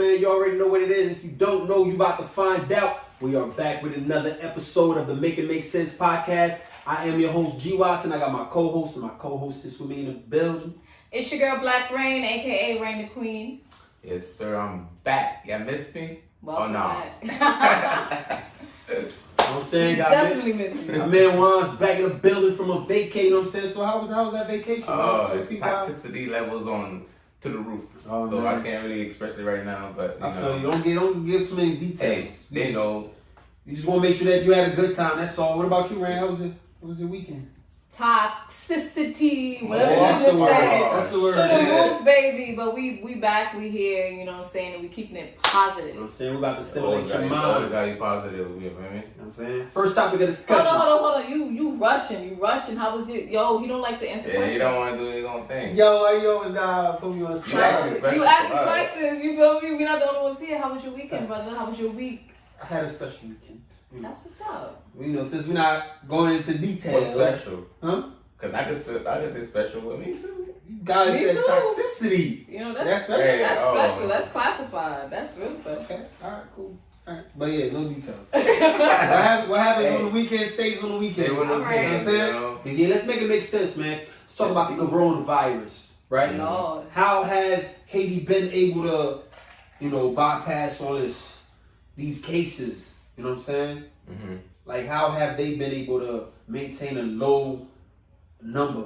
man. You already know what it is. If you don't know, you about to find out. We are back with another episode of the Make It Make Sense podcast. I am your host, G. Watson. I got my co-host and my co-hostess with me in the building. It's your girl, Black Rain, a.k.a. Rain the Queen. Yes, sir. I'm back. Y'all missed me? Welcome back. You know what I'm saying? Definitely missed you. My man Juan's back in the building from a vacation. You know what I'm saying? So how was that vacation? Toxicity levels on to the roof. Oh, so man. I can't really express it right now, but I feel you. Don't give too many details. Hey, they know. You just want to make sure that you had a good time. That's all. What about you, Ray? How was your weekend? Toxicity, whatever that's you the just word. said. That's the word. To the roof, baby. But we back, we here, you know what I'm saying? And we keeping it positive. You know what I'm saying? We're about to stimulate your mind. Always got to be positive, you know what I mean? You know what I'm saying? First topic of discussion. Hold on. You rushing. How was it? Yo, he don't like to answer questions. He don't want to do his own thing. Yo, why you always gotta put me on the spot? You ask questions, you feel me? We're not the only ones here. How was your weekend, brother? How was your week? I had a special weekend. That's what's up. You know, since we're not going into details. What's special? Huh? Because I can say special with me too. You guys Me said too. toxicity. You know, that's special. Hey, That's special. That's classified. That's real special. Okay, alright, cool. Alright. But yeah, no details. what happens on the weekend stays on the weekend. They wouldn't Alright. You know what I'm saying? But yeah, let's make it make sense, man. Let's talk about the coronavirus, right? Lord. How has Haiti been able to, bypass all these cases? You know what I'm saying? Mm-hmm. Like, how have they been able to maintain a low number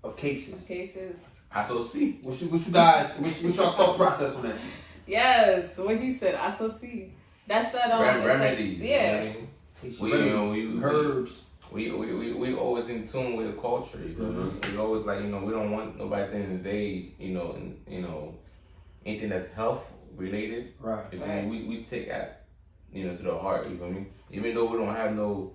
of cases? SOC. What's your thought process on that? Yes, what he said, SOC. That's that Remedies. Yeah. Herbs. We always in tune with the culture. You know? Mm-hmm. We always we don't want nobody at the end of the day, anything that's health related. Right. We take that, to the heart. You feel me? Even though we don't have no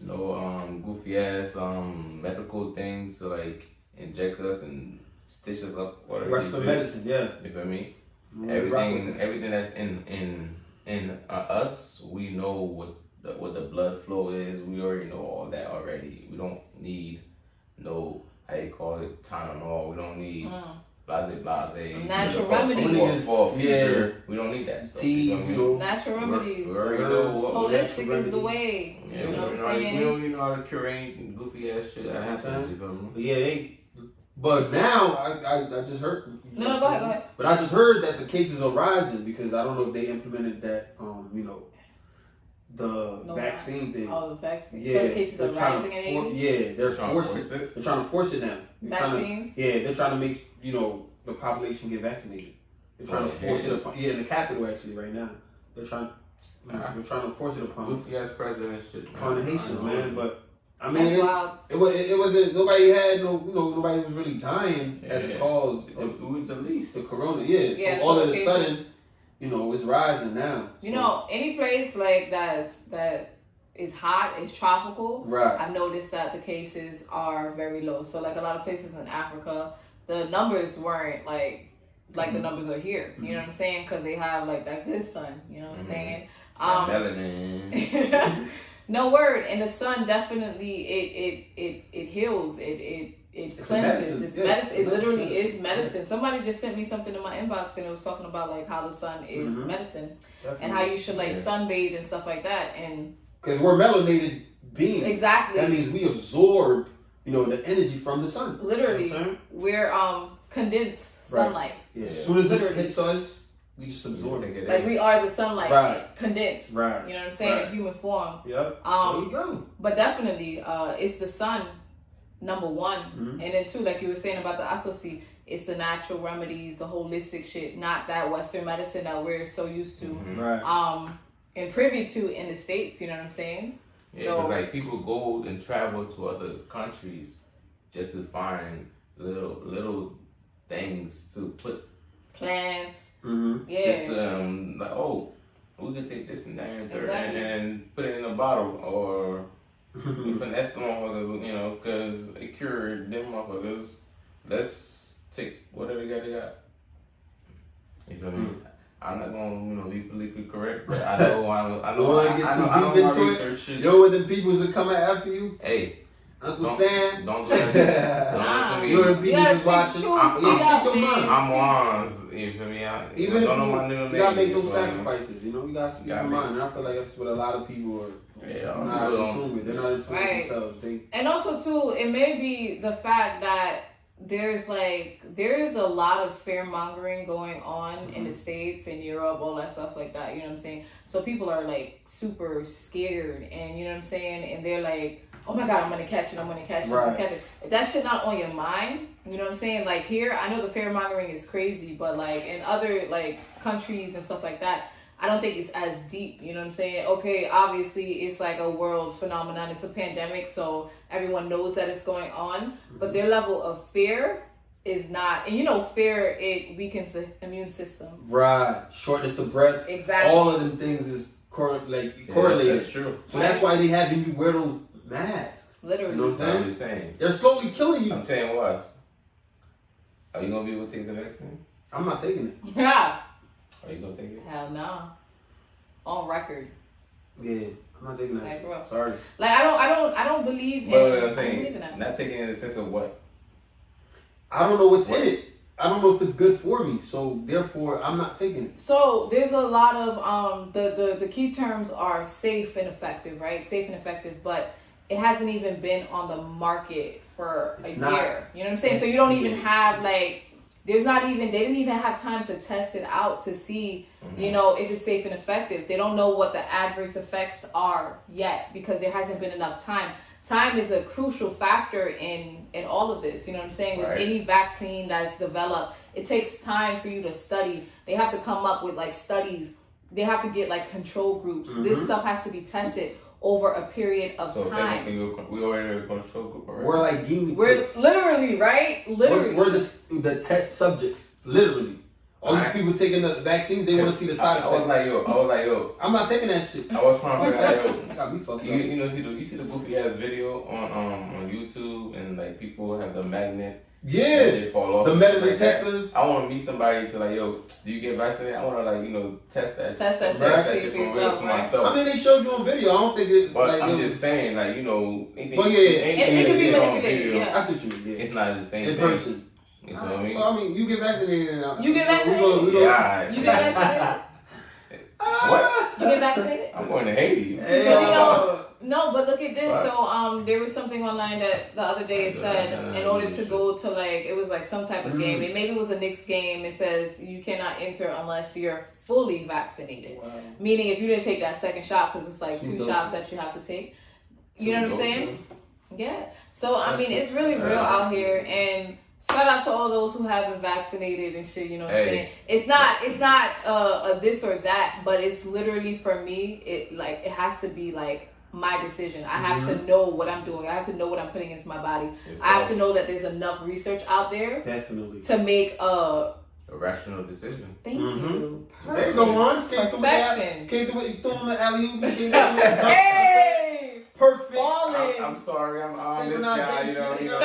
goofy ass medical things to inject us and stitch us up. Whatever. Western medicine, yeah. You feel me? Mm-hmm. Everything that's in us, we know what the blood flow is. We already know all that already. We don't need no Tylenol. We don't need blase. Natural remedies. For fever. We don't need that stuff. Natural remedies. We already know what holistic is the way. Yeah, you know what I'm saying? We don't even know how to cure any goofy ass shit that happens. You feel me? Yeah, but now I just heard. No, go ahead. But I just heard that the cases are rising because I don't know if they implemented that, vaccine thing. Oh, the vaccine. Yeah, so the cases are rising in Haiti? They're trying to force it. They're trying to force it now. Vaccines? They're trying to make the population get vaccinated. They're trying to force it upon. Yeah, in the capital actually right now. They're trying to force it upon. Goofy ass president shit. Upon the Haitians, man. But I mean, That's wild. it wasn't. Nobody had nobody was really dying as a cause. It was at least the corona. Yeah. So all of a sudden, it's rising now. Any place that is hot, is tropical. Right. I've noticed that the cases are very low. So a lot of places in Africa, the numbers weren't like the numbers are here. You know what I'm saying? Because they have that good sun. You know what I'm saying? Melanin. No word. And the sun definitely it heals. It cleanses. It's medicine. It literally is medicine. Somebody just sent me something in my inbox and it was talking about how the sun is medicine. Definitely. And how you should sunbathe and stuff like that. And because we're melanated beings. Exactly. That means we absorb the energy from the sun. Literally, we're condensed sunlight. Yeah. As soon as it hits us, we just absorb it. We are the sunlight, condensed. Right. You know what I'm saying? In human form. Yep. There you go. But definitely, it's the sun, number one, Mm-hmm. and then two, like you were saying about the SOC, it's the natural remedies, the holistic shit, not that Western medicine that we're so used to, right? And privy to in the States. You know what I'm saying? Yeah, so people go and travel to other countries just to find little things to put plants. Mm-hmm. Yeah. Just we could take this and that and then put it in a bottle or we finesse the motherfuckers, because it cured them motherfuckers. Let's take whatever they got. You feel me? I'm not gonna, be politically correct, but I know my research is. You know what the peoples are coming after you? Hey, Uncle Sam. Don't do that. Don't do You know to the me. people just watching. I'm Juan's. You feel me? Even if don't know my new name. You gotta make those sacrifices. You know, you gotta keep in mind. And I feel like that's what a lot of people are. Not in tune with. They're not in tune with themselves. And also too, it may be the fact that there's a lot of fear mongering going on in the States and Europe, all that stuff like that. You know what I'm saying? So people are like super scared, and you know what I'm saying? And they're like, oh my God, I'm gonna catch it, I'm gonna catch it, I'm gonna catch it. If that shit not on your mind, you know what I'm saying? Like here, I know the fear mongering is crazy, but like in other like countries and stuff like that, I don't think it's as deep, you know what I'm saying? Okay, obviously it's like a world phenomenon. It's a pandemic, so everyone knows that it's going on. But their level of fear is not, and you know, fear, it weakens the immune system. Right. Shortness of breath. Exactly. All of them things is correlated. That's true. So that's why they have you wear those masks. Literally. You know what I'm saying? They're slowly killing you. I'm telling you what. Are you going to be able to take the vaccine? I'm not taking it. Yeah. Are you gonna take it? Hell no. On record. Yeah, I'm not taking that. Like, bro. Sorry. Like I don't believe in. But I'm saying, not taking it in the sense of what? I don't know what's in it. I don't know if it's good for me, so therefore I'm not taking it. So there's a lot of the key terms are safe and effective, right? Safe and effective, but it hasn't even been on the market for a year. You know what I'm saying? So you don't even have like. There's not even, they didn't even have time to test it out to see, you know, if it's safe and effective. They don't know what the adverse effects are yet because there hasn't been enough time. Time is a crucial factor in all of this. You know what I'm saying? With any vaccine that's developed, it takes time for you to study. They have to come up with like studies. They have to get like control groups. This stuff has to be tested over a period of time. So we already in a control group already. We're like guinea pigs. We're literally, right? Literally. We're the test subjects. Literally. All these people taking the vaccines, they want to see the side effects. I was like, yo. I'm not taking that shit. I was trying to figure out, yo. You got me fucked up. You know, you see the goofy ass video on YouTube, and like people have the magnet. Yeah. They fall off. The metal like detectors. I want to meet somebody to like, yo, do you get vaccinated? I want to like, you know, test that shit for real for myself. I mean, they showed you on video. I don't think it. But like, I'm just saying, like, you know, it can be manipulated. Yeah. That's what you mean. Yeah. It's not the same in thing. person. You know what I mean? So I mean, you get vaccinated now. You get vaccinated? We go. Yeah. You get vaccinated? What? You get vaccinated? I'm going to Haiti. Hey, So, you know, no, but look at this. So there was something online that the other day it said in order to go to like, it was like some type of game. It maybe it was a Knicks game. It says you cannot enter unless you're fully vaccinated. Wow. Meaning if you didn't take that second shot, because it's like 2 shots that you have to take. You know what I'm saying? Yeah. So, I mean, it's really real out here. And shout out to all those who have been vaccinated and shit, you know what I'm saying? It's not a this or that, but it's literally for me, it has to be like my decision. I have to know what I'm doing. I have to know what I'm putting into my body. I have to know that there's enough research out there Definitely to make a rational decision. Thank you. Perfect. There you go, Juan. Perfection. Can't do it. Throwing the alley-oop. Hey! Perfect. I'm sorry, I'm on this guy, you know.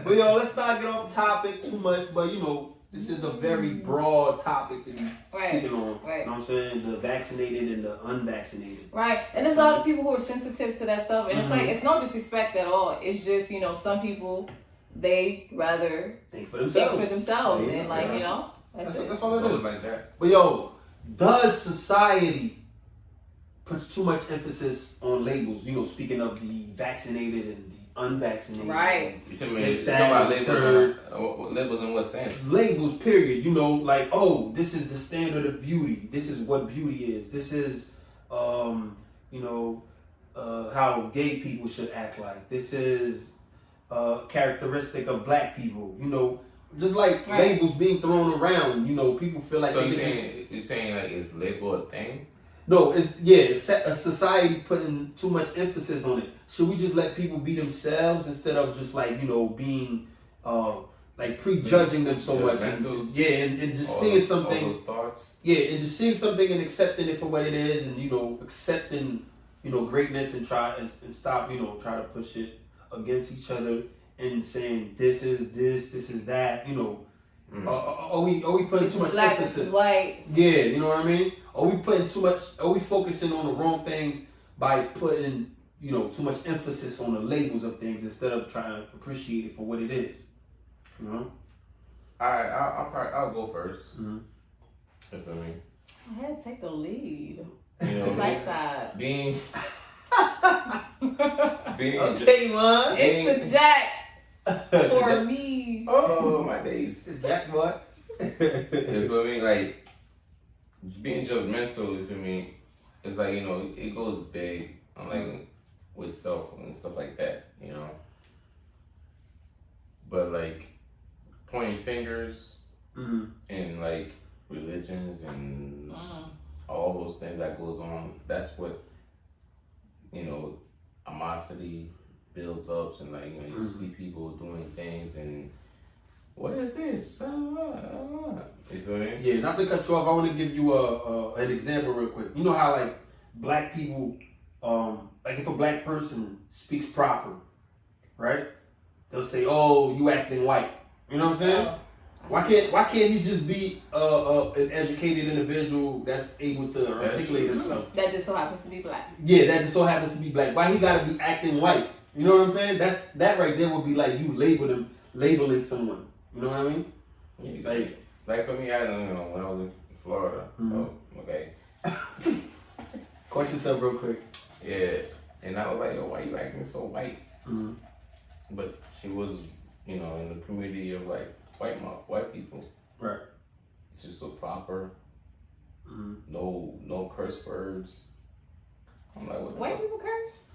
But yo, let's not get off topic too much. But you know, this is a very broad topic to be speaking on. Right. You know what I'm saying? The vaccinated and the unvaccinated. Right. And there's a lot of people who are sensitive to that stuff. And it's like, it's no disrespect at all. It's just, you know, some people, they rather think for themselves. Yeah, and like, you know, that's all it is. Like that. But yo, does society puts too much emphasis on labels? You know, speaking of the vaccinated and the unvaccinated. Right. You talking about labels in what sense? Labels, period. You know, like, oh, this is the standard of beauty. This is what beauty is. This is, you know, how gay people should act like. This is characteristic of black people. You know, just like labels being thrown around. You know, people feel like so you're saying like is label a thing? No, it's a society putting too much emphasis on it. Should we just let people be themselves instead of just like, you know, being like prejudging them so much? And just seeing something. All those thoughts. Yeah, and just seeing something and accepting it for what it is, and you know, accepting, you know, greatness and stop, you know, try to push it against each other and saying this is this, this is that, you know. Are we putting too much emphasis? This is white. Yeah, you know what I mean? Are we putting too much? Are we focusing on the wrong things by putting too much emphasis on the labels of things instead of trying to appreciate it for what it is. You know? Alright, I'll go first. Mm-hmm. You feel me? I had to take the lead. You know, I like that. Being Okay, man. It's the Jack for me. Oh my days. Jack what? You feel me? Like being judgmental, you feel me? It's like, it goes big on like with self and stuff like that, But like pointing fingers and like religions and all those things that goes on, that's what animosity builds up, and like you see people doing things and what is this? You feel me? Yeah, not to cut you off, I want to give you an example real quick. You know how like black people, like if a black person speaks proper, right? They'll say, "Oh, you acting white." You know what I'm saying? Why can't he just be an educated individual that's able to articulate himself? That just so happens to be black. Yeah, that just so happens to be black. Why he gotta be acting white? You know what I'm saying? That right there would be like you labeling someone. You know what I mean? Yeah, like for me, I don't know, when I was in Florida. Okay. Caught yourself real quick. Yeah, and I was like, "Yo, why you acting so white?" But she was, in the community of like white people. Right. Just so proper. No curse words. I'm like, what the White fuck? people curse?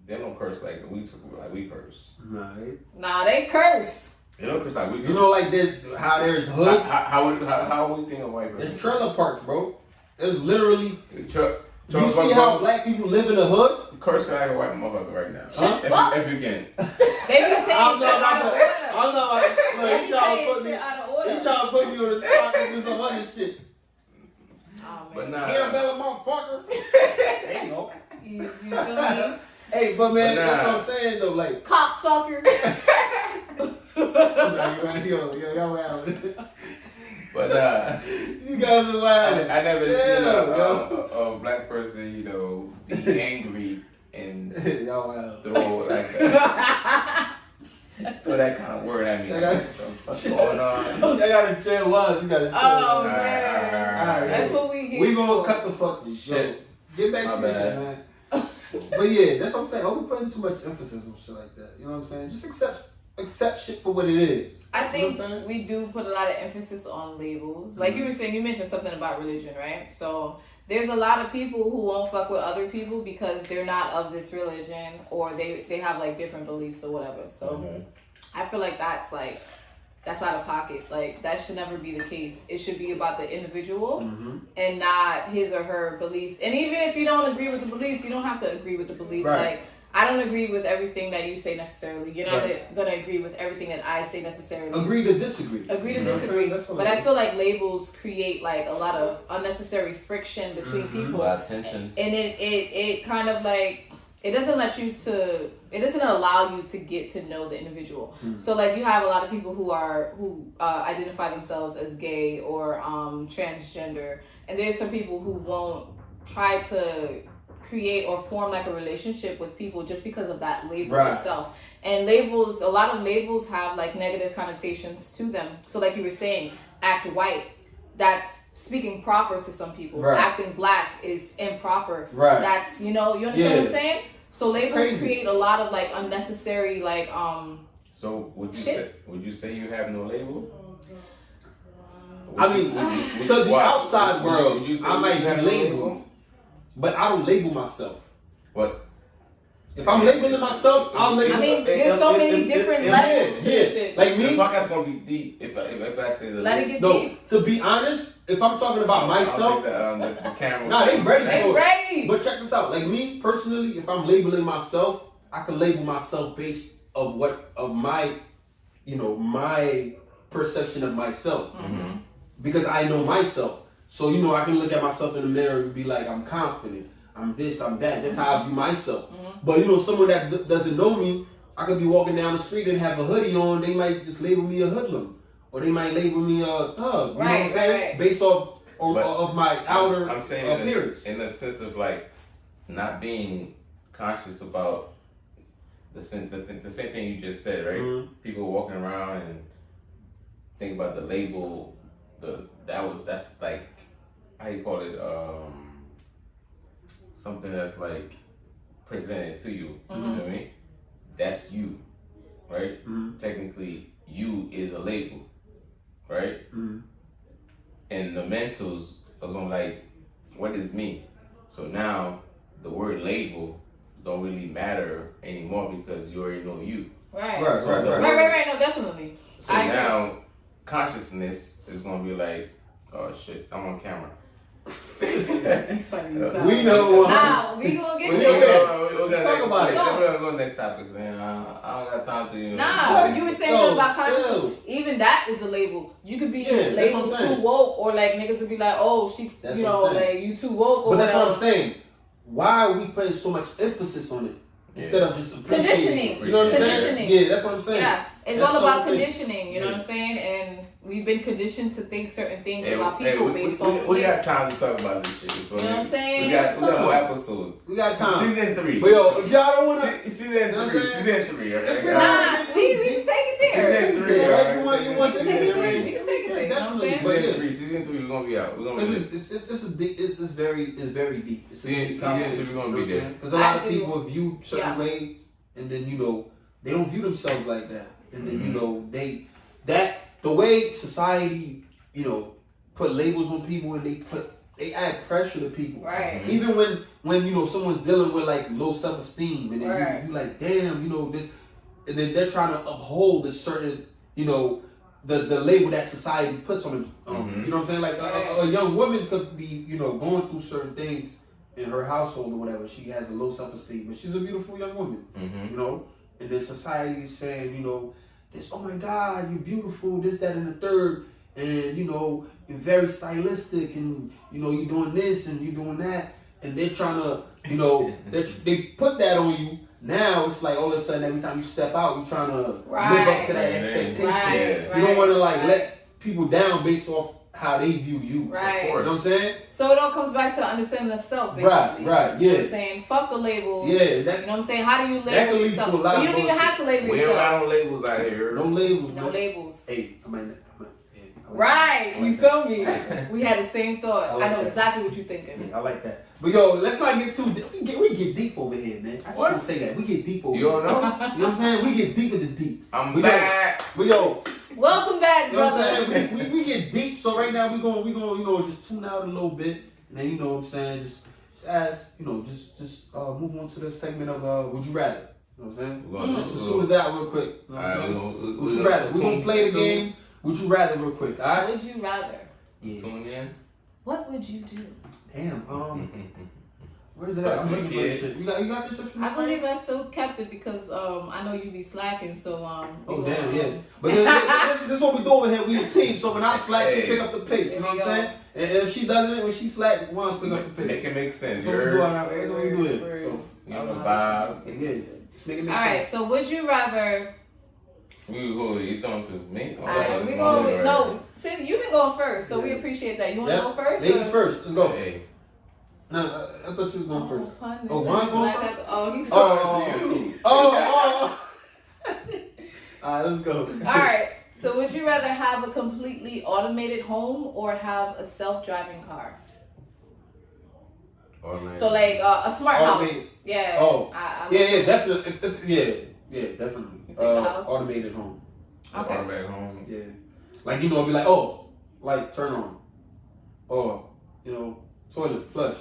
They don't curse like we curse. Right. Nah, they curse. They don't curse like we curse. You know, like there's hoods. How we think of white person? There's trailer parks, bro. There's literally. You see see how black people live in the hood? Curse like a white motherfucker right now. Huh? If you can. They be saying shit out of order. I'm not like, They he be trying saying to put me. shit out of order. He trying to put me on the spot and do some other shit. Oh, But man. nah. Arabella motherfucker. There you go. You feel me? Hey, but man, But that's what I'm saying though. Like, Cocksucker. y'all wild. But you guys are wild. I never Yeah, seen yo. a black person, be angry and Y'all wild. throw throw that kind of word at me. Like, what's going on? Y'all gotta chill. You gotta chill. Oh, man. man. Alright. That's what we hear. We gonna cut the fucking shit. Get back My to the bad. shit, man. But yeah, that's what I'm saying. Don't be putting too much emphasis on shit like that. You know what I'm saying? Just accept shit for what it is. I You know what think I'm saying? we do put a lot of emphasis on labels. Like you were saying, you mentioned something about religion, right? So there's a lot of people who won't fuck with other people because they're not of this religion, or they have like different beliefs or whatever. So I feel like that's out of pocket. Like that should never be the case. It should be about the individual and not his or her beliefs. And even if you don't agree with the beliefs, you don't have to agree with the beliefs. Right. Like I don't agree with everything that you say necessarily. You're not gonna agree with everything that I say necessarily. Agree to disagree. Agree to disagree. But I feel like labels create like a lot of unnecessary friction between people. A lot of tension. And it kind of like it doesn't allow you to get to know the individual. So like you have a lot of people who identify themselves as gay or transgender, and there's some people who won't try to create or form like a relationship with people just because of that label itself. And a lot of labels have like negative connotations to them. So like you were saying, act white, that's speaking proper to some people. Acting black is improper. That's, you understand what I'm saying? So labels create a lot of like unnecessary like So would you say you have no label? I mean, to the outside world, I might be labeled, but I don't label myself. What? If I'm labeling myself, I'll label. I mean, there's so many different levels to this shit. Like me, the podcast's gonna be deep if I say the Let it get deep. To be honest, if I'm talking about myself, the camera. nah, they ready for it. Ready. But check this out. Like me personally, if I'm labeling myself, I can label myself based of my perception of myself, because I know myself. So I can look at myself in the mirror and be like, I'm confident. I'm this, I'm that. That's how I view myself. But someone that doesn't know me, I could be walking down the street and have a hoodie on. They might just label me a hoodlum, or they might label me a thug. You know what I'm saying? Based off of my outer I'm saying appearance. in the sense of like not being conscious about the same thing you just said, right? Mm-hmm. People walking around and think about the label. That's like, how you call it? Something that's like presented to you. You know what I mean? That's you, right? Mm-hmm. Technically, you is a label, right? Mm-hmm. And the mentals was on like, what is me? So now the word label don't really matter anymore because you already know you. Right. Right. No, definitely. So now consciousness is gonna be like, oh shit, I'm on camera. We know. Nah, we gonna get We'll there. Let's talk about it. We'll go next topic, man. I don't got time to you. Nah, you were saying something about still. consciousness. Even that is a label. You could be Yeah, labeled that's what I'm too woke, or like niggas would be like, oh, That's you what know, I'm saying. like you too woke. Or But that's what I'm whatever. saying. Why are we putting so much emphasis on it instead of just appreciating Conditioning. it? You know what I'm saying? Conditioning. Yeah, that's what I'm saying. Yeah, it's That's all the about whole thing. conditioning. You know what I'm saying? And we've been conditioned to think certain things Hey, about people based off. we got time to talk about this shit. You know what I'm saying? We got more episodes. We got time. Season 3. But yo, if y'all don't want to... Season 3. Season 3. Okay? If we're Nah, not- we can take it there. Season 3. Yeah, right? alright, You want season to take it three. there? We can take it there. You know what I'm saying? But yeah. Season 3, we're gonna be out. We're gonna be Because it's very deep. It's a deep Season conversation, 3 we're gonna be there. Because a lot of I do. people view certain ways, and then they don't view themselves like that, and then the way society put labels on people, and they add pressure to people. Right. Even when someone's dealing with like low self-esteem, and then Right. you like, damn, this, and then they're trying to uphold a certain the label that society puts on them. You know what I'm saying? Like a young woman could be going through certain things in her household or whatever. She has a low self-esteem, but she's a beautiful young woman. And then society is saying this, oh my God, you're beautiful, this, that, and the third, and you're very stylistic, and you're doing this and you're doing that, and they're trying to they put that on you. Now it's like all of a sudden every time you step out, you're trying to live up to that expectation. Right. You don't want to let people down based off how they view you. Right. You know what I'm saying? So it all comes back to understanding the self, basically. Right, You know what yeah. I'm saying? Fuck the labels. Yeah, You know what I'm saying? How do you that label can lead yourself? to a lot But you of don't even bullshit. have to label We don't yourself. got no labels out here. No labels, No man. labels. Hey, Right, I you like feel me? We had the same thought. I like I know that. exactly what you're thinking. I like that. But yo, let's not get too deep. We get deep over here, man. I just want to say that. We get deep over You here. don't know? You know what I'm saying? We get deep into deep. I'm We back. But yo, Welcome back, you know what brother. I'm saying? We get deep. So right now we going just tune out a little bit. And then what I'm saying, just ask, just move on to the segment of Would You Rather. You know what I'm saying? Let's just shoot that real quick. You know what I'm saying? Would you rather? We're gonna play the game. Would you rather real quick, alright? Would you rather? Yeah. Tune in. What would you do? Damn, where's it at? I'm looking for this shit. You got this shit from I believe I still kept it because I know you be slacking, so Oh damn, yeah. But this is what we do over here. We a team, so when I slack, she Hey. pick up the pace. You know what I'm saying? And if she doesn't, when she slack, one pick up the Make pace. it make sense. That's what we do. That's what we do here. Word. So You know the vibes. yeah, just make it make Alright, sense. so would you rather? Who are you talking to? Me? Alright, we going. No, see, you've been going first, so we Yeah. appreciate that. You want to Yeah. go first? Ladies or? first. Let's go. Hey. No, I thought you was going first. Pun Oh, Juan's going intended. first? Oh, he's Oh. Alright, let's go. Alright, so would you rather have a completely automated home or have a self-driving car? So like a smart Automated. house. Yeah. Oh. I'm Definitely. Yeah, definitely. You take the house? Automated home. Okay. Back home. Yeah. Like, be like, light, turn on. Or, toilet, flush.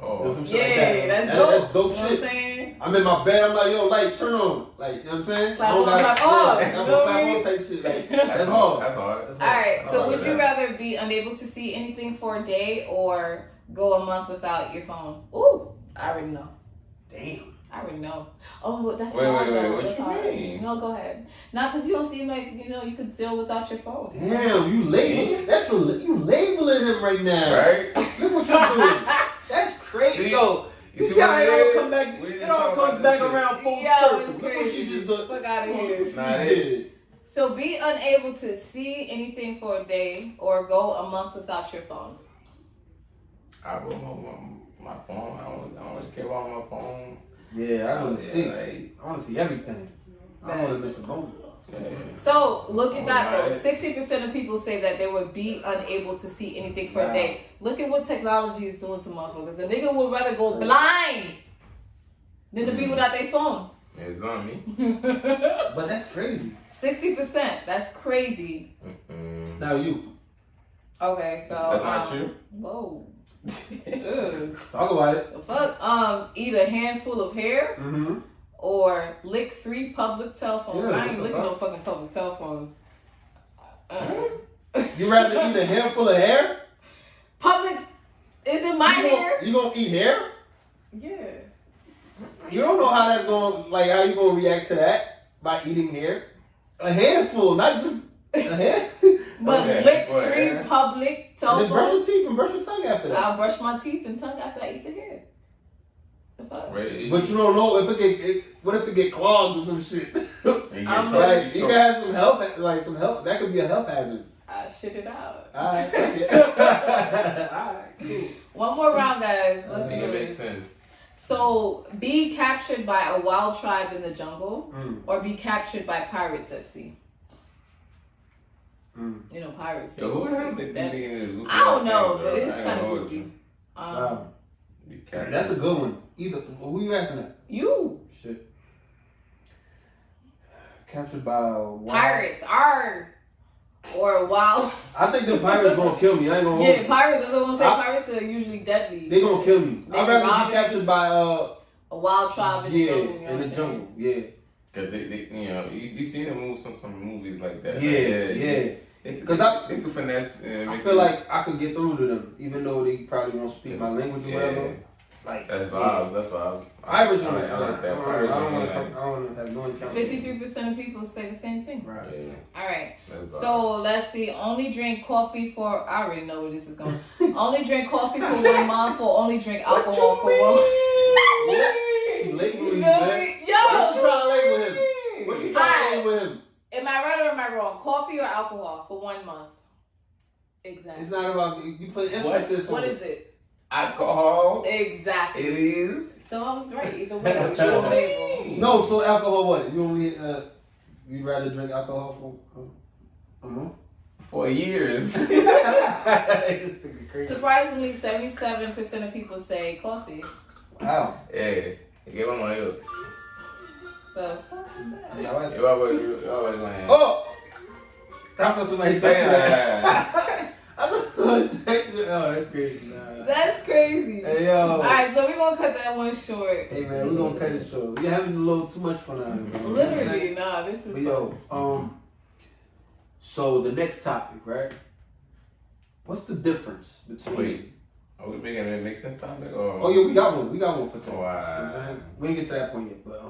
Some shit like that. That's dope. That's dope You know shit. what I'm saying? I'm in my bed, I'm like, light, turn on. Like, you know what I'm saying? Clap I don't on, clap off. yeah, You I'm know what clap I mean? on type shit. Like, That's that's hard. hard. That's hard. Alright, so would you that. rather be unable to see anything for a day or go a month without your phone? Ooh, I already know. Damn. I already know. Oh, but that's Wait, hard wait, though. what That's you hard. mean? No, go ahead. Not because you don't seem like you could deal without your phone. Damn, you labeling. You labeling him right now. Right? Look what you're doing. That's crazy. See? Yo, you see what how it it all is? comes back? We just It all talked comes about back this shit. around full Yo, circle. it's Look what crazy. she just did. Fuck out of Look here. what she Nah, did. So be unable to see anything for a day or go a month without your phone. I will my phone. I don't really care about my phone. Yeah, I want to see. Like, I want to see everything. I don't want to miss a moment. yeah. So look at that though. 60% of people say that they would be unable to see anything for a day. Look at what technology is doing to motherfuckers. The nigga would rather go blind than to be without their phone. It's on me. But that's crazy. 60%. That's crazy. Now you. Okay, so that's not true. Whoa. Talk about it. The fuck? Eat a handful of hair or lick 3 public telephones. Yeah, I ain't licking no fucking public telephones. You rather eat a handful of hair? Public? Is it my hair? You gonna eat hair? Yeah. You don't know how that's gonna, like, how you gonna react to that by eating hair. A handful, not just a hand. But lick 3 public telephones. And then brush your teeth and brush your tongue after that. I'll brush my teeth and tongue after I eat the hair. The fuck? Right. But you don't know if what if it get clogged or some shit? Like, you can have some health, like some health. That could be a health hazard. I shit it out. All right. All right. Cool. One more round, guys. I Let's think do it makes this. sense. So, be captured by a wild tribe in the jungle, or be captured by pirates at sea. You know, pirates. Yo, who the hell did that nigga in this? I don't know, but it's kind of goofy. Wow. That's a good one. Either who you asking that? You. Shit. Captured by a wild... Pirates. Or a wild. I think the pirates gonna kill me. I ain't gonna. Yeah, pirates. That's what I'm gonna say. Pirates are usually deadly. They gonna kill me. I'd rather be captured by a wild tribe in the jungle. You know in the jungle. Yeah. Cause they you know, you see them move some movies like that. Yeah. Because they could finesse. I feel like I could get through to them, even though they probably won't speak my language or whatever. Like that's vibes. That's vibes. Pirates, I like that. Pirates, I don't want to have no encounter. 53% of people say the same thing. Right. Yeah. All right. So let's see. Only drink coffee for. I already know where this is going. Only drink coffee for 1 month, or only drink alcohol for 1. She labeling man. What you trying to label him? What you trying to label him? Am I right or am I wrong? Coffee or alcohol for 1 month? Exactly. It's not about you put emphasis on What is it? Alcohol. Exactly. It is. So I was right. Either way, we should label. No, so alcohol what? You only you'd rather drink alcohol for a month? For years. Surprisingly, 77% of people say coffee. Wow. Yeah. Give them my hook. The fuck is that? You always lying. Oh! I thought somebody texted that. I thought somebody texted. Oh, that's crazy. Nah. That's crazy. Hey, yo. Alright, so we're going to cut that one short. Hey, man, we're going to cut it short. We're having a little too much fun out here. Literally, nah, this is but yo, so the next topic, right? What's the difference between... Wait, are we making a make sense topic? Or... Oh, yeah, we got one. We got one for today. Wow. You know what I'm saying? We didn't get to that point yet, but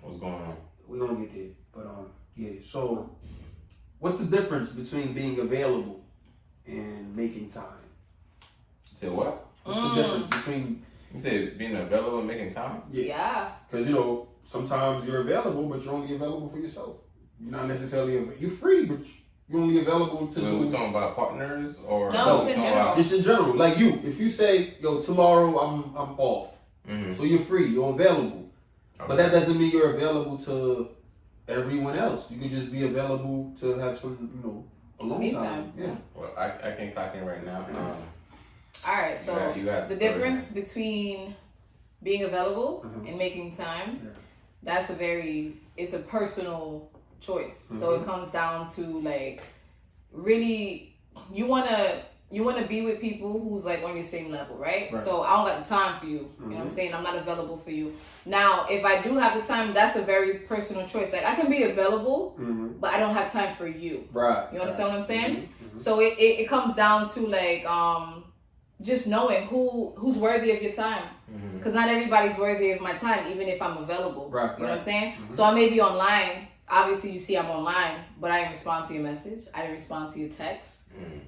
what's going on? we're going to get there. But yeah, so what's the difference between being available and making time? Say what? What's the difference between... You said being available and making time? Yeah. Because, you know, sometimes you're available, but you're only available for yourself. You're not necessarily... You're free, but you're only available to... We're talking about partners or... No, it's in general. Just in general. Like you, if you say, yo, tomorrow I'm off. Mm-hmm. So you're free, you're available. Okay. But that doesn't mean you're available to everyone else. You can just be available to have some, you know, alone time. Yeah. Well, I can clock in right now. Alright, so you got the difference between being available and making time, that's it's a personal choice. So it comes down to like, really, you wanna be with people who's like on your same level, right? So I don't got the time for you. You know what I'm saying? I'm not available for you. Now, if I do have the time, that's a very personal choice. Like I can be available, but I don't have time for you. Right. You understand what I'm saying? So it comes down to like just knowing who's worthy of your time. Because not everybody's worthy of my time, even if I'm available. Right. You know what I'm saying? So I may be online. Obviously, you see I'm online, but I didn't respond to your message. I didn't respond to your text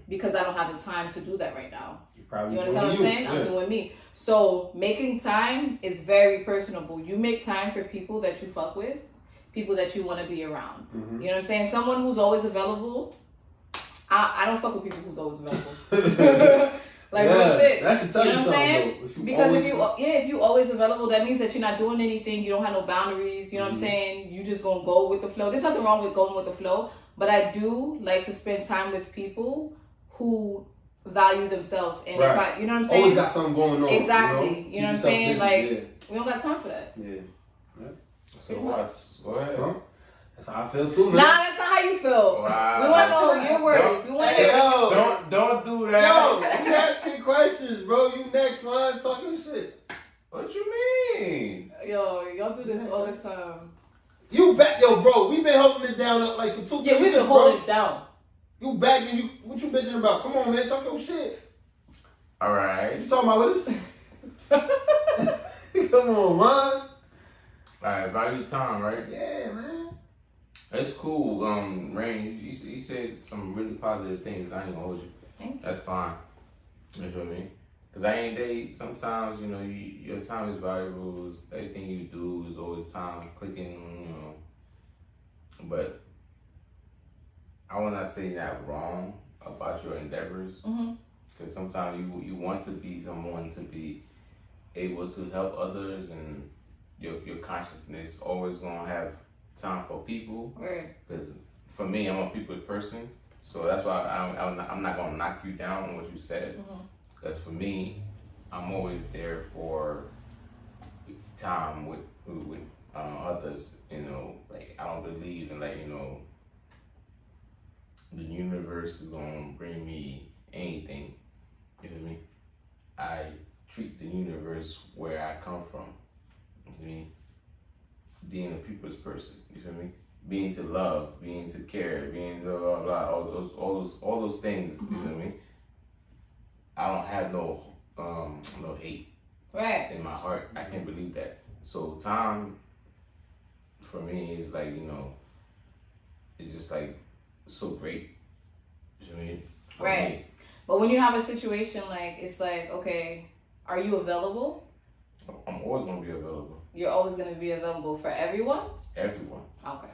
because I don't have the time to do that right now. You understand what I'm saying? I'm doing me. So making time is very personable. You make time for people that you fuck with, people that you want to be around. You know what I'm saying? Someone who's always available. I don't fuck with people who's always available. Like real shit. That should tell you, know what I'm saying? Though. Because if you always available, that means that you're not doing anything. You don't have no boundaries. You know what I'm saying? You just gonna go with the flow. There's nothing wrong with going with the flow, but I do like to spend time with people who value themselves. And if I, you know what I'm saying? Always got something going on. Exactly. You know what I'm saying? Busy. Like we don't got time for that. Yeah. So go ahead. Huh? That's how I feel too, man. Nah, that's not how you feel. Wow. We want to know your words. We want to hear. Don't do that. Yo, you asking questions, bro. You next, man. Talking shit. What you mean? Yo, y'all do this all the time. You back, yo, bro. We been holding it down like for 2 years. Yeah, we've been holding it down. You back and you, what you bitching about? Come on, man. Talk your shit. All right. What you talking about with us? Come on, man. All right, value time, right? Yeah, man. It's cool. Rain, you said some really positive things. I ain't gonna hold you. Thank you. That's fine. You feel me? Cause I ain't date. Sometimes you know your time is valuable. Everything you do is always time clicking. You know, but I will not say that wrong about your endeavors. Cause sometimes you want to be someone to be able to help others, and your consciousness always gonna have time for people. Right. Because for me, I'm a people person, so that's why I'm not gonna knock you down on what you said. Because for me, I'm always there for time with others. You know, like I don't believe in like the universe is gonna bring me anything. You feel me? I treat the universe where I come from. You feel me? Being a people's person, you feel me? Being to love, being to care, being blah blah blah, all those things, you feel me? I don't have no hate in my heart. I can't believe that. So time for me is like, it's just like so great. You know what I mean? Right. Me. But when you have a situation like, it's like, okay, are you available? I'm always gonna be available. You're always going to be available for everyone? Everyone. Okay.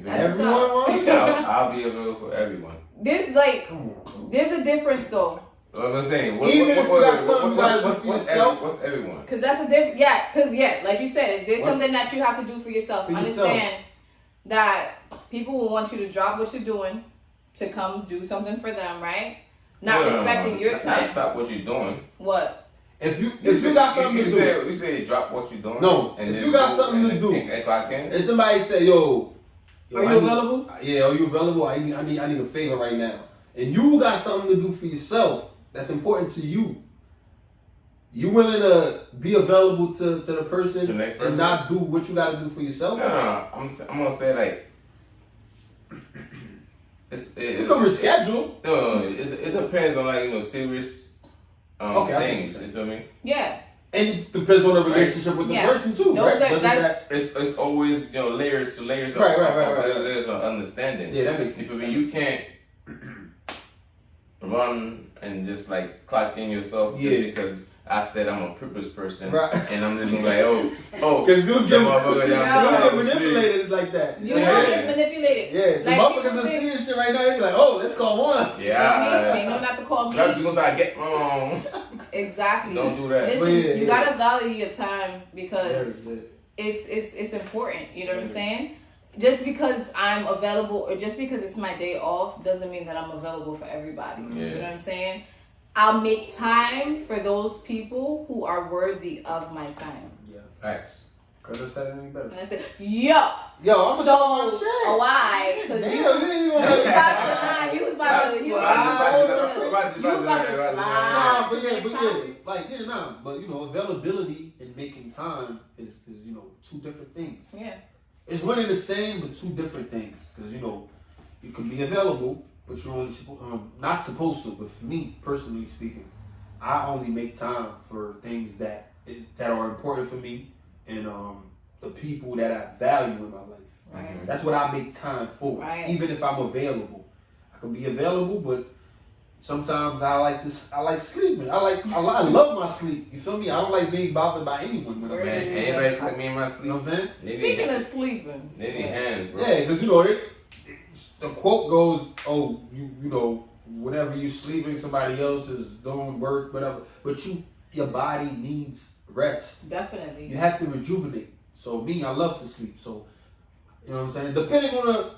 Everyone? I'll be available for everyone. There's a difference though. What I'm saying, Even if you got something you gotta do for yourself. What's everyone? Because that's a different, like you said, if there's something that you have to do for yourself, understand that people will want you to drop what you're doing to come do something for them, right? Not respecting your time. Not stop what you're doing. What? If you got something to do. You say drop what you're doing. No, and if you got something to do. And somebody say, yo, are you available? Yeah, are you available? I need a favor right now. And you got something to do for yourself that's important to you. You willing to be available to the person, and not do what you got to do for yourself? No, I'm gonna say like you can reschedule. No, it depends on serious things. You feel me? Yeah. And it depends on the relationship with the person too, right? It's always layers to layers of layers of understanding. Yeah, that makes sense. You feel me? You can't run and just like clock in yourself because I said I'm a purpose person, and I'm just gonna be like, because you'll get manipulated like that. You will get manipulated. Yeah, the motherfuckers are seeing this shit right now. They be like, oh, let's call one. Yeah, they know not to call me. You gonna start getting wrong. Exactly. Don't do that. Listen, you gotta value your time because it's important. You know what I'm saying? Just because I'm available or just because it's my day off doesn't mean that I'm available for everybody. Yeah. You know what I'm saying? I'll make time for those people who are worthy of my time. Yeah, facts. Couldn't have said it any better. And I said, yo, I'm so why? Because he was about to but availability and making time is two different things. Yeah. It's one and the same, but two different things. Because you can be available, but you're only not supposed to. But for me, personally speaking, I only make time for things that are important for me and the people that I value in my life. Right. That's what I make time for. Right. Even if I'm available, I can be available, but sometimes I like sleeping. I love my sleep. You feel me? I don't like being bothered by anyone. Man, anybody put me in my sleep. You know what I'm saying? Speaking of sleeping. They need hands, bro. Yeah, because the quote goes, oh, whenever you sleeping, somebody else is doing work, whatever. But your body needs rest. Definitely. You have to rejuvenate. So me, I love to sleep. So, you know what I'm saying? Depending on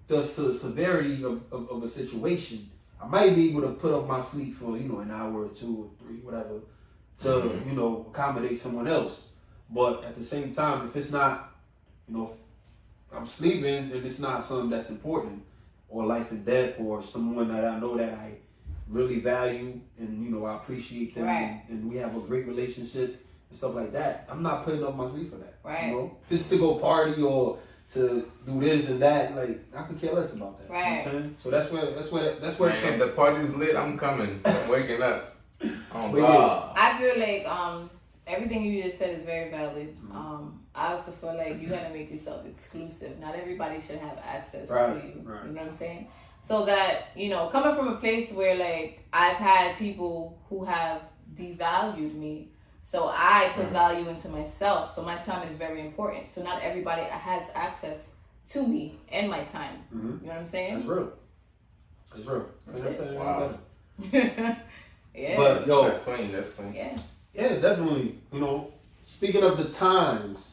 the severity of a situation, I might be able to put off my sleep for, an hour or 2 or 3, whatever, to, accommodate someone else. But at the same time, if it's not, I'm sleeping and it's not something that's important or life and death for someone that I know that I really value and, I appreciate them and we have a great relationship and stuff like that, I'm not putting off my sleep for that. Right. If it's to go party or to do this and that, like, I could care less about that. Right. You know what I'm saying? So that's where it Man, comes. the party's lit, I'm coming. I'm waking up. Oh, But God. I feel like everything you just said is very valid. I also feel like you gotta make yourself exclusive. Not everybody should have access to you. Right. You know what I'm saying? So that, coming from a place where like I've had people who have devalued me, so I put value into myself. So my time is very important. So not everybody has access to me and my time. You know what I'm saying? That's real. That's real. Wow. Yeah. But yo, That's clean. Yeah. yeah, definitely. Speaking of the times,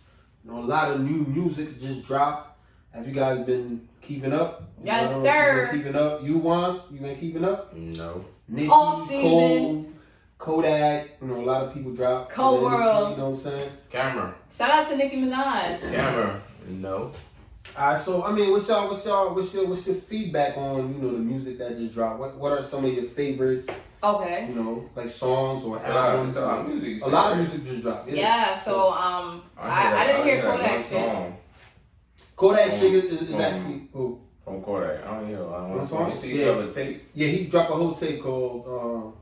a lot of new music just dropped. Have you guys been keeping up? Yes, You sir. been keeping up. You been keeping up? No. Nicki, All season. Cole, Kodak. A lot of people dropped. Cold in the industry, World. You know what I'm saying? Camera. Shout out to Nicki Minaj. Camera. No. Alright, so I mean, what's your feedback on the music that just dropped? What are some of your favorites? Okay. Like songs or It's a lot albums? of music. A lot of music just dropped. Yeah, so I didn't hear Kodak shit. Kodak shit is actually from Kodak. I don't hear one song? song. You see, you have a tape. Yeah, he dropped a whole tape called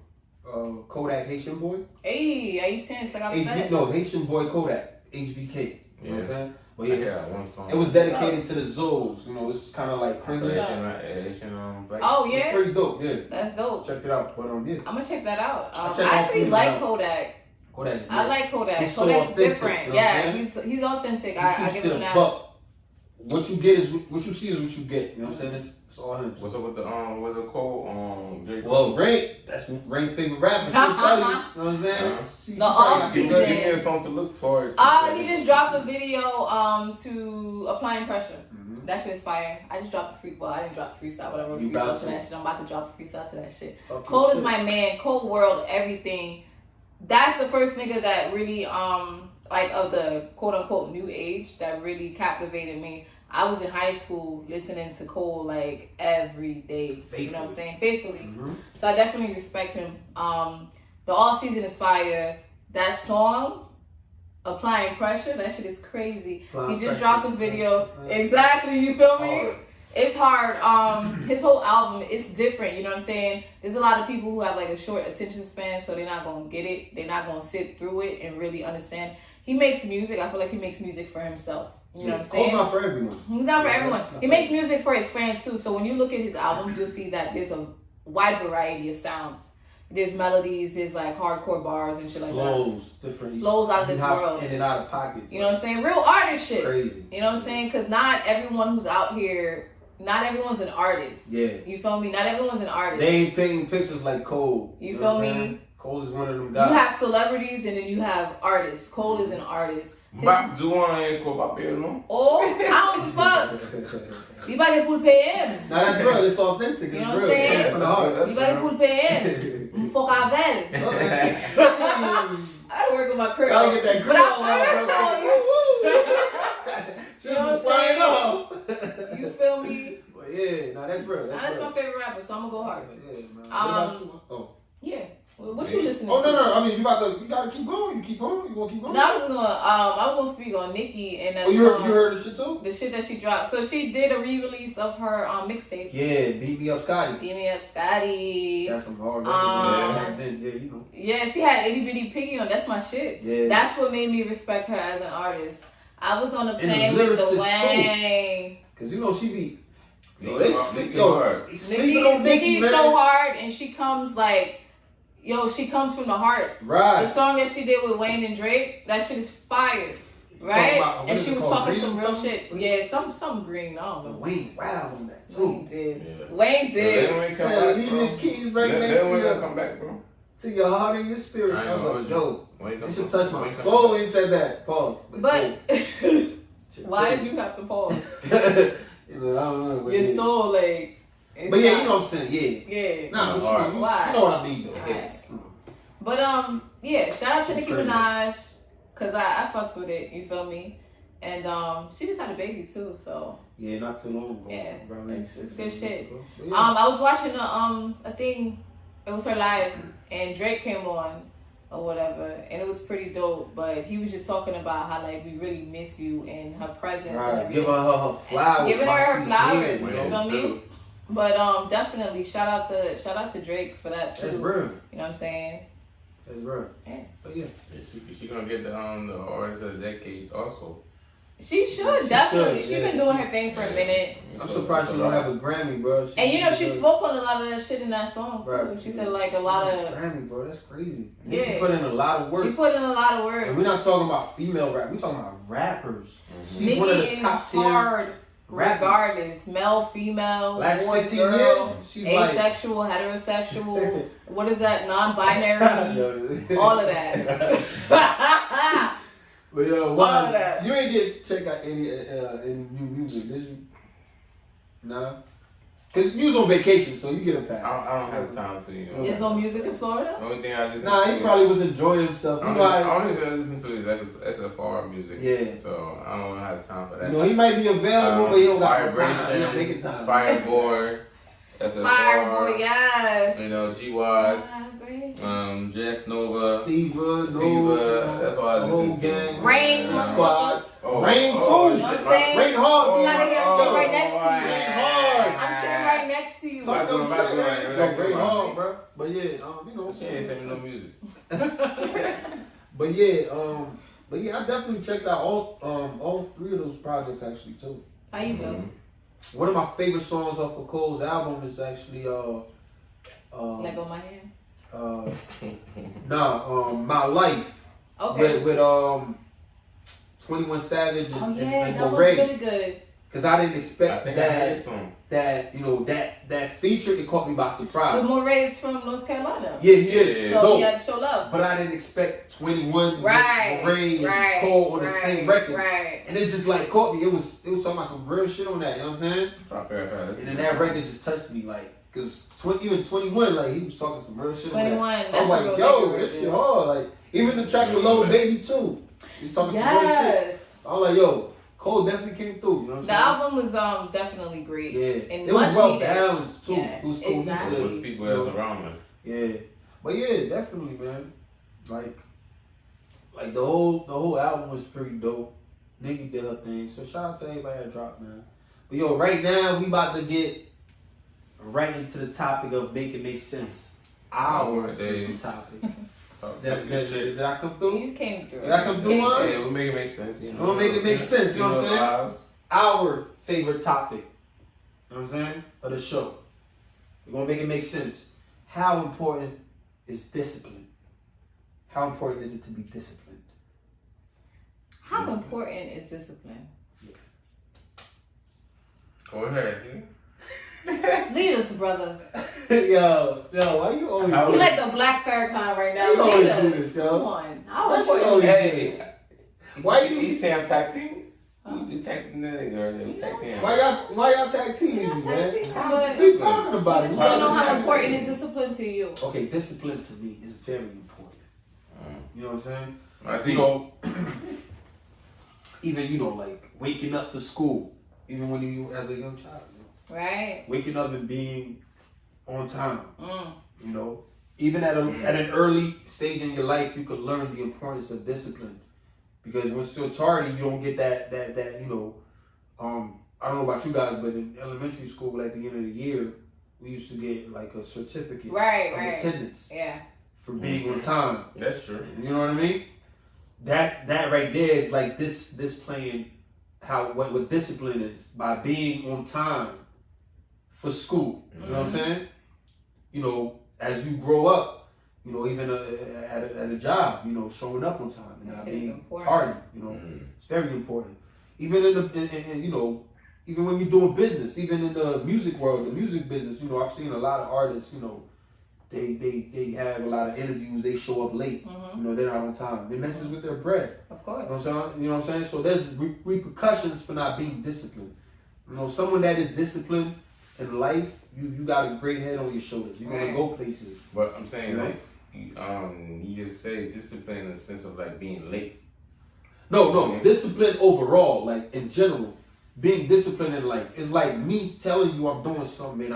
Kodak Haitian Boy. Hey, aí sim, você got No, Haitian Boy Kodak, HBK. You know what I'm saying? But Yeah, one song. it was dedicated to the Zoes. It's kind of like cringe. Black. Oh It's yeah, pretty dope. Yeah, that's dope. check it out. But yeah, I'm gonna check that out. I check I all actually three like out. Kodak. Kodak. I like Kodak. He's so Kodak's authentic, different. you know what I'm Yeah, saying? he's authentic. He I keeps give it him a that. buck. What you get is what you see is what you get. You know what I'm saying? It's all him. What's up with the Cole J. Well, Ray, that's Ray's favorite rapper. She'll tell you. You know what I'm saying? The off Give season. me a song to look forward to. He just dropped a video to Applying Pressure. That shit is fire. I just dropped a freak. Well, I didn't drop a freestyle, but I wrote a freestyle to that shit. I'm about to drop a freestyle to that shit. Okay, Cole is my man. Cold World, everything. That's the first nigga that really like of the quote unquote new age that really captivated me. I was in high school listening to Cole like every day. Faithfully. You know what I'm saying? Faithfully. So I definitely respect him. The All Season is fire. That song, Applying Pressure, that shit is crazy. He just dropped a video. Exactly, you feel me? Hard. It's hard. His whole album is different, you know what I'm saying? There's a lot of people who have like a short attention span, so they're not gonna get it. They're not gonna sit through it and really understand. He makes music. I feel like he makes music for himself. You know what I'm saying? Cole's not for everyone. He's not for everyone. He makes music for his fans too. So when you look at his albums, you'll see that there's a wide variety of sounds. There's melodies, there's like hardcore bars and shit like Flows, different. Flows out of this world. In and out of pockets. You know what I'm saying? Real artist shit. Crazy. You know what I'm saying? Because not everyone who's out here, not everyone's an artist. Yeah. You feel me? Not everyone's an artist. They ain't painting pictures like Cole. You know feel what I'm me? saying? Cole is one of them guys. You have celebrities and then you have artists. Cole is an artist. Back do one ko papel no? Oh, I don't give a fuck. You better pull PM. Nah, that's real. It's authentic. You It's know what real. I'm saying? It's from the heart. You better pull PM. Fuck Avel. I work with my crew. Gotta get that But grill on. You know Just what I'm flying off. You feel me? But yeah, nah, that's real. That's real. my favorite rapper, so I'm gonna go hard. Yeah, man. What about you? Oh. Yeah. Well, what you listening Oh to? no! I mean, you gotta keep going. You keep going. You gonna keep going? No, I was gonna speak on Nicki and that Oh, you song. heard the shit too? The shit that she dropped. So she did a re-release of her mixtape. Yeah, Beat Me Up Scotty. Beat Me Up Scotty. That's some hard records. Yeah. Back then, yeah, you know. Yeah, she had Itty Bitty Piggy on. That's my shit. Yeah. That's what made me respect her as an artist. I was on the And plane the with the lyricist, Wayne. Cause you know she be. Yo, Nicki they hard. sleep. Nicki Yo, hard. they sleeping on Nicki, Nicki's man. so hard, and she comes like, she comes from the heart. Right. The song that she did with Wayne and Drake, that shit is fire. Right? And she was talking some real shit. Yeah, something green. I don't know. Wayne wild on that too. Wayne did. Yeah. Wayne did. Leave your keys right next to you. Come back, bro. To your heart and your spirit. I was like, yo, you should touch my soul when he said that. Pause. But why did you have to pause? I don't know. Your soul, like. But yeah, you know what I'm saying. Yeah. Nah, but you know what I mean though. Right. But yeah, shout out to Nicki Minaj, cause I fucks with it. You feel me? And she just had a baby too, so. Yeah, not too long ago. Yeah, it's good shit. Yeah. I was watching a thing. It was her live, and Drake came on or whatever, and it was pretty dope. But he was just talking about how like we really miss you and her presence. Right. Giving her flowers. Giving her flowers. You feel me? But definitely shout out to Drake for that too. That's real. You know what I'm saying? That's real. Yeah. But yeah. She gonna get the Artist of the Decade also. She should definitely. She's been doing her thing for a minute. I'm surprised she don't have a Grammy, bro. And you know she spoke on a lot of that shit in that song too. Right. She said like a lot of Grammy, bro. That's crazy. Yeah. She put in a lot of work. She put in a lot of work. And we're not talking about female rap. We're talking about rappers. She's Nicki one of the is top tier hard rappers. regardless. Male, female, Last boy, 15 girl, years, she's asexual, heterosexual. What is that? Non-binary. All of that. But yo, why you ain't get to check out any new music, did you? Nah. Cause you was on vacation, so you get a pass. I don't have time to. Is no music in Florida? The only thing I listen Nah, to he probably was enjoying himself. I only listen to is SFR music. Yeah. So I don't have time for that. You know, he might be available, but he don't got Vibration, time. He don't make time. Fireboy, SFR. Fireboy, yes. You know, G-Watts, Jax Nova, Fever, that's all I listen to. Rain Squad. Rain too. You know what I'm saying? Rain hard. You gotta hear I'm sitting right next to you. Rain hard. I'm sitting right next to you. Rain hard, bro. But yeah, you know. She ain't sending no music. But yeah, I definitely checked out all three of those projects actually too. How you feel? One of my favorite songs off of Cole's album is actually Let go my hand. My Life. Okay. With 21 Savage and that was Moray. really good. Cause I didn't expect that you know that feature, it caught me by surprise. But Moray's from North Carolina. Yeah, he is. So he had to show love. But I didn't expect 21 right, Moray and Cole on the same record. Right. And it just like caught me. It was talking about some real shit on that, you know what I'm saying? And then that record just touched me like, cause even 21, like he was talking some real shit 21, on that. that's I'm like, yo, this shit hard. Like even the track with Lil Baby too. He talking some real shit. I'm like, yo, Cole definitely came through, you know what I'm saying? The album was definitely great. Yeah. And it was well needed. balanced too. Yeah, It was cool. exactly. It was people that's around me. Yeah. But yeah, definitely, man. Like the whole album was pretty dope. Nicki did her thing. So shout out to everybody that dropped, man. But yo, right now we about to get right into the topic of make it make sense. Our topic. Did I come through? You came through. Did I come through? Yeah, we'll make it make sense. You know, we'll make it make sense. You know what I'm saying? Our favorite topic. You know what I'm saying? Of the show. We're gonna make it make sense. How important is discipline? How important is it to be disciplined? How important is discipline? Go ahead. Lead us, brother. yo, why you always You like the Black Farrakhan right now. You always do this, yo. Come on. How important is this? Why you East Ham tag team? We do tag team. Why y'all tag teaming me, man? What are you talking about? I just want to know how important is discipline to you. Okay, discipline to me is very important. You know what I'm saying? I see. You know, even like waking up for school, even when you as a young child. Right. Waking up and being on time. You know, even at an early stage in your life, you could learn the importance of discipline. Because when still tardy, you don't get that you know. I don't know about you guys, but in elementary school, at the end of the year, we used to get like a certificate of attendance. Yeah. For being on time. That's true. You know what I mean? That right there is like this playing what discipline is by being on time for school. You know what I'm saying? You know, as you grow up, You know, even at a job, you know, showing up on time and not being tardy. You know, it's very important. Even in you know, even when you're doing business, even in the music world, the music business, you know, I've seen a lot of artists, you know, they have a lot of interviews, they show up late, you know, they're not on time. It messes with their bread. Of course. You know what I'm saying? So there's repercussions for not being disciplined. You know, someone that is disciplined in life, you got a great head on your shoulders. You're gonna go places. But I'm saying, like, you just say discipline in the sense of like being late. No, discipline overall, like in general, being disciplined in life. It's like me telling you I'm doing something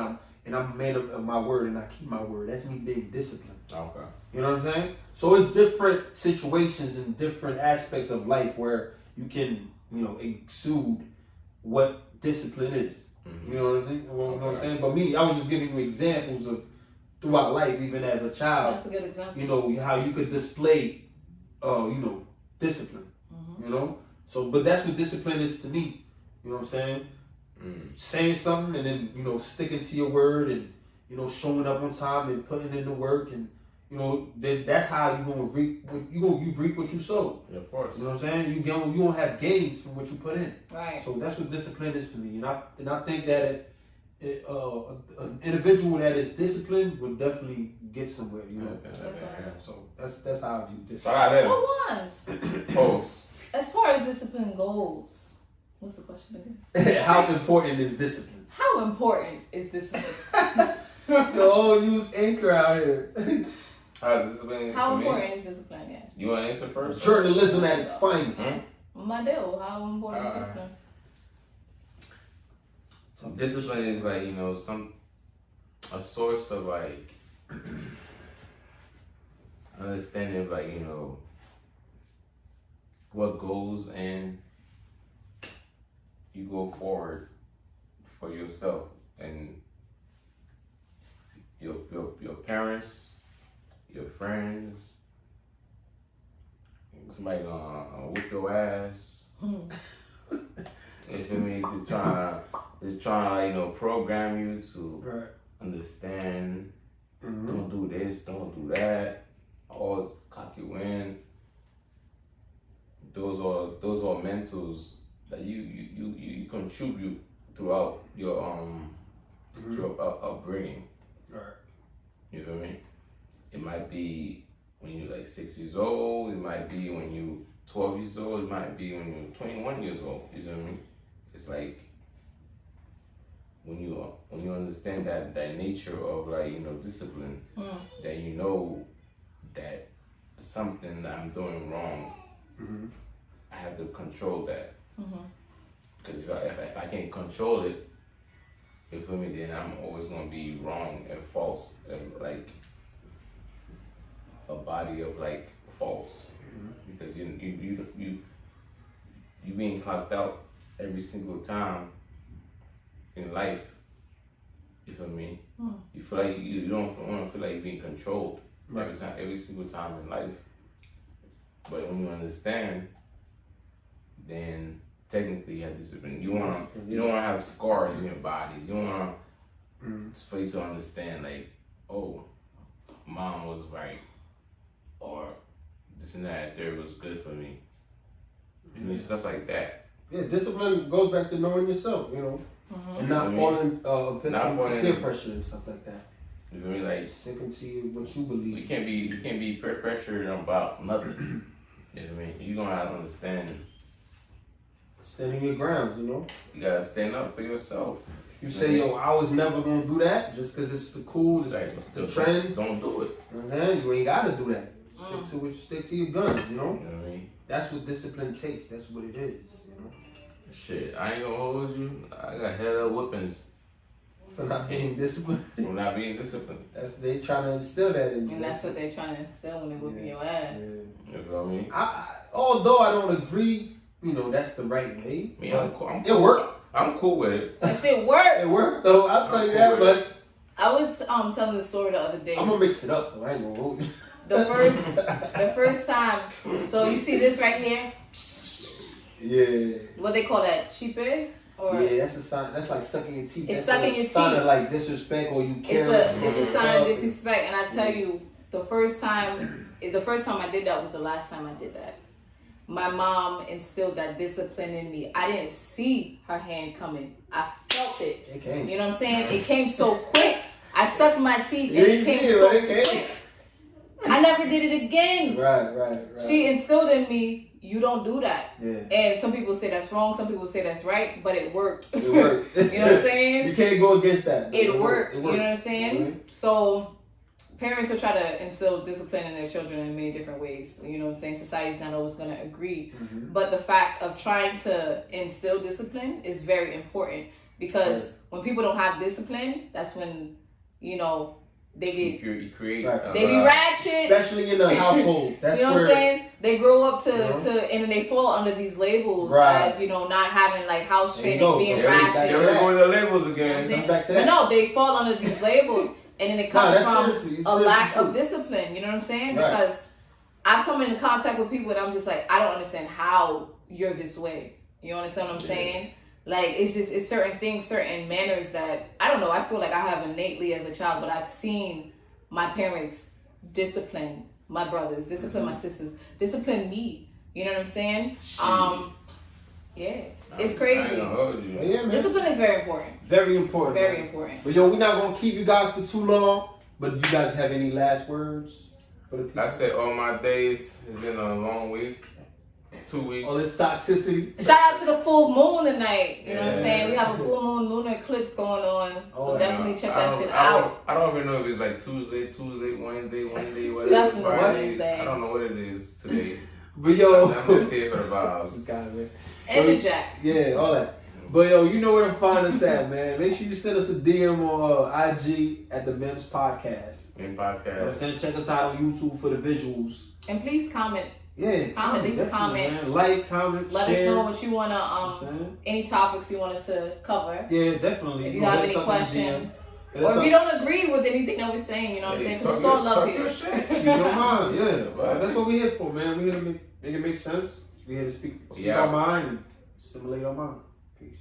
and I'm a man of my word and I keep my word. That's me being disciplined. Okay. You know what I'm saying? So it's different situations and different aspects of life where you can, you know, exude what discipline is. You know what I'm saying? You know what I'm saying? But me, I was just giving you examples of throughout life, even as a child. That's a good example. You know, how you could display, you know, discipline. You know? So, but that's what discipline is to me. You know what I'm saying? Saying something and then, you know, sticking to your word and, you know, showing up on time and putting in the work and, you know, then that's how you're gonna reap. You reap what you sow. Yeah, of course. You know what I'm saying? You don't have gains from what you put in. Right. So that's what discipline is for me. And I think that if an individual that is disciplined will definitely get somewhere. You know. So that's how I view discipline. So once. Post. As far as discipline goes, what's the question again? How important is discipline? How important is discipline? Yo, use Anchor out here. How important is discipline? Yeah. You want to answer first? Journalism at its finest. My deal. How important is discipline? Discipline is like, you know, a source of like understanding of like, you know, what goes and you go forward for yourself and your parents, your friends, somebody gonna whip your ass. You feel me? They're trying to, you know, program you to understand. Don't do this, don't do that. All cock you in. Those are mentals that you contribute throughout your upbringing. Right. You feel me? It might be when you're like 6 years old. It might be when you're 12 years old. It might be when you're 21 years old. You feel me? It's like when you understand that nature of like, you know, discipline, that you know that something that I'm doing wrong, I have to control that. Because if I can't control it, you feel me, then I'm always gonna be wrong and false and like a body of like false. Because you being clocked out every single time in life. You feel me? You feel like you don't want to feel like you're being controlled every single time in life. But when you understand, then technically you have discipline. You don't want to have scars in your bodies. You want for you to understand, like, oh, mom was right, or this and that, third was good for me. I mean, stuff like that. Yeah, discipline goes back to knowing yourself, you know, and not falling victim to peer pressure and stuff like that. You feel me? Like sticking to what you believe. You can't be peer pressured about nothing. You know what I mean? You gonna have to understand. Standing your grounds, you know. You gotta stand up for yourself. If you say, yo, I was never gonna do that just because it's the cool, it's the trend. Don't do it. You know what I'm saying? You ain't gotta do that. Stick to your guns, you know? You know what I mean? That's what discipline takes. That's what it is, you know? Shit, I ain't gonna hold you. I got hella whoopings. For not being disciplined. For not being disciplined. They trying to instill that in you. And that's what they trying to instill when they whooping your ass. Yeah. You know what I mean? Although I don't agree, you know, that's the right way. I'm cool. It worked. I'm cool with it. That shit worked. It worked though. I'll tell you that. But I was telling the story the other day. I'm gonna mix it up though. I ain't gonna hold you. The first time. So you see this right here? Yeah. What they call that? Cheaper? Or yeah, that's a sign. That's like sucking your teeth. It's that's sucking your teeth. Sign of like disrespect or you careless. It's a sign of disrespect, and I tell you, the first time I did that was the last time I did that. My mom instilled that discipline in me. I didn't see her hand coming. I felt it. It came. You know what I'm saying? It came so quick. I sucked my teeth and it came so quick. I never did it again. Right. She instilled in me, you don't do that. Yeah. And some people say that's wrong, some people say that's right, but it worked. It worked. You know what I'm saying? You can't go against that. It worked. You know what I'm saying? Mm-hmm. So parents will try to instill discipline in their children in many different ways. You know what I'm saying? Society's not always going to agree. Mm-hmm. But the fact of trying to instill discipline is very important because when people don't have discipline, that's when, you know, they get you create they be ratchet, especially in the household. That's you know where, what I'm saying? They grow up to you and then they fall under these labels Right. as, you know, not having like house There you training, go. being There we ratchet. Here we go with the labels You know what I'm again. saying? back to But that. no, they fall under these labels, and then it comes that's from seriously- it's a lack seriously of discipline. You know what I'm saying? Right. Because I've come into contact with people, and I'm just like, I don't understand how you're this way. You understand what I'm saying? Like, it's certain things, certain manners that, I don't know, I feel like I have innately as a child, but I've seen my parents discipline my brothers, discipline my sisters, discipline me. You know what I'm saying? Yeah. It's crazy. Yeah, man. Discipline is very important. Very important. Very man. important. But yo, we're not gonna keep you guys for too long. But do you guys have any last words for the people? I said all my days. It's been a long week. 2 weeks. All this toxicity. Shout out to the full moon tonight. You know what I'm Yeah. saying? We have a full moon lunar eclipse going on. So definitely check that shit I out. don't even know if it's like Tuesday, Wednesday, whatever. Definitely Friday. Wednesday. I don't know what it is today. But yo, I'm just here for the vibes. God, man. And the jack. Yeah, all that. But yo, you know where to find us at, man. Make sure you send us a DM on IG at the MIMS Podcast. In You know what I'm podcast. saying? Check us out on YouTube for the visuals. And please comment. Yeah, Comment, leave a definitely, comment. man. Like, comment, Let share. us know what you want You know to, what I'm saying? any topics you want us to cover. Yeah, definitely. If you Go have hit any us up in the questions. DM. Hit us Or if up. you don't agree with anything that we're saying, you know what I'm saying? Because it's all love here. Speak your mind, yeah. Well, that's what we're here for, man. We're here to make it make sense. We're here to speak Yeah. our mind and stimulate our mind. Peace.